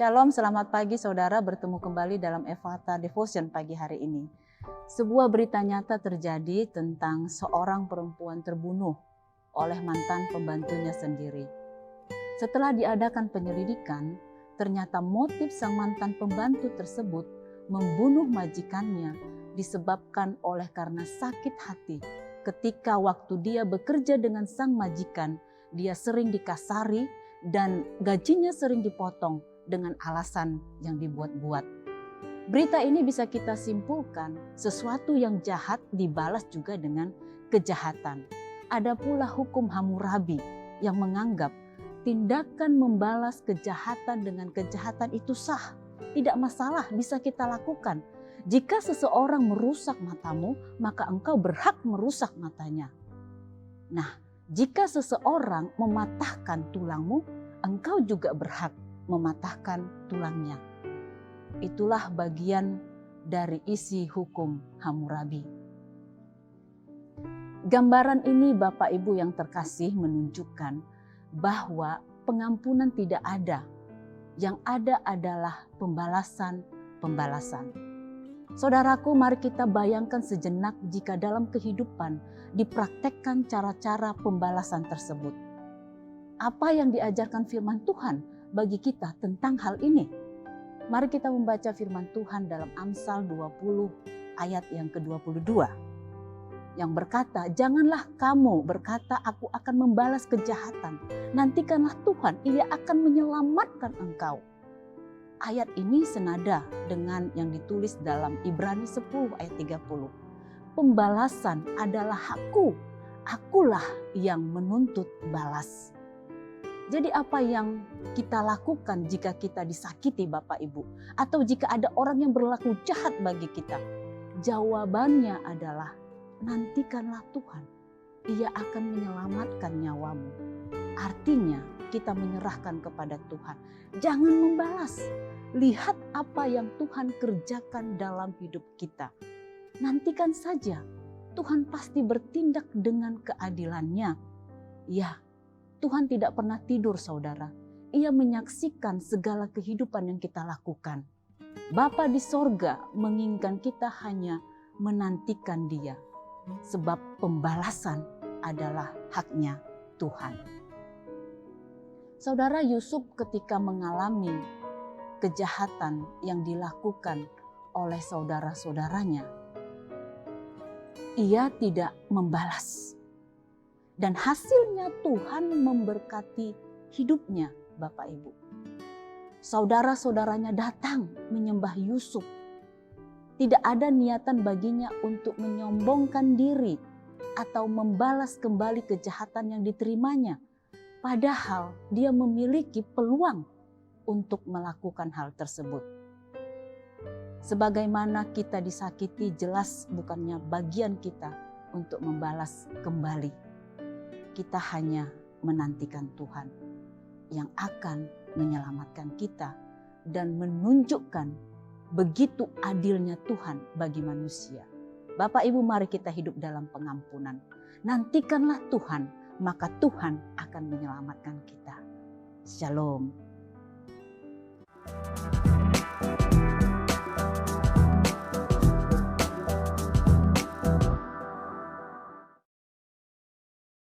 Shalom, selamat pagi saudara, bertemu kembali dalam Ephphatha Devotion pagi hari ini. Sebuah berita nyata terjadi tentang seorang perempuan terbunuh oleh mantan pembantunya sendiri. Setelah diadakan penyelidikan, ternyata motif sang mantan pembantu tersebut membunuh majikannya disebabkan oleh karena sakit hati. Ketika waktu dia bekerja dengan sang majikan, dia sering dikasari dan gajinya sering dipotong dengan alasan yang dibuat-buat. Berita ini bisa kita simpulkan sesuatu yang jahat dibalas juga dengan kejahatan. Ada pula hukum Hammurabi yang menganggap tindakan membalas kejahatan dengan kejahatan itu sah. Tidak masalah, bisa kita lakukan. Jika seseorang merusak matamu, maka engkau berhak merusak matanya. Nah, jika seseorang mematahkan tulangmu, engkau juga berhak mematahkan tulangnya. Itulah bagian dari isi hukum Hammurabi. Gambaran ini Bapak Ibu yang terkasih menunjukkan bahwa pengampunan tidak ada. Yang ada adalah pembalasan. Saudaraku, mari kita bayangkan sejenak jika dalam kehidupan dipraktekkan cara-cara pembalasan tersebut. Apa yang diajarkan firman Tuhan bagi kita tentang hal ini? Mari kita membaca firman Tuhan dalam Amsal 20 ayat yang ke-22. Yang berkata, janganlah kamu berkata aku akan membalas kejahatan. Nantikanlah Tuhan, ia akan menyelamatkan engkau. Ayat ini senada dengan yang ditulis dalam Ibrani 10 ayat 30. Pembalasan adalah hakku, akulah yang menuntut balas. Jadi apa yang kita lakukan jika kita disakiti Bapak Ibu? Atau jika ada orang yang berlaku jahat bagi kita? Jawabannya adalah nantikanlah Tuhan. Ia akan menyelamatkan nyawamu. Artinya kita menyerahkan kepada Tuhan. Jangan membalas. Lihat apa yang Tuhan kerjakan dalam hidup kita. Nantikan saja. Tuhan pasti bertindak dengan keadilannya. Ya, Tuhan tidak pernah tidur saudara. Ia menyaksikan segala kehidupan yang kita lakukan. Bapa di sorga menginginkan kita hanya menantikan Dia. Sebab pembalasan adalah haknya Tuhan. Saudara Yusuf ketika mengalami kejahatan yang dilakukan oleh saudara-saudaranya, ia tidak membalas. Dan hasilnya Tuhan memberkati hidupnya Bapak Ibu. Saudara-saudaranya datang menyembah Yusuf. Tidak ada niatan baginya untuk menyombongkan diri atau membalas kembali kejahatan yang diterimanya. Padahal dia memiliki peluang untuk melakukan hal tersebut. Sebagaimana kita disakiti, jelas bukannya bagian kita untuk membalas kembali. Kita hanya menantikan Tuhan yang akan menyelamatkan kita dan menunjukkan begitu adilnya Tuhan bagi manusia. Bapak Ibu, mari kita hidup dalam pengampunan. Nantikanlah Tuhan, maka Tuhan akan menyelamatkan kita. Shalom.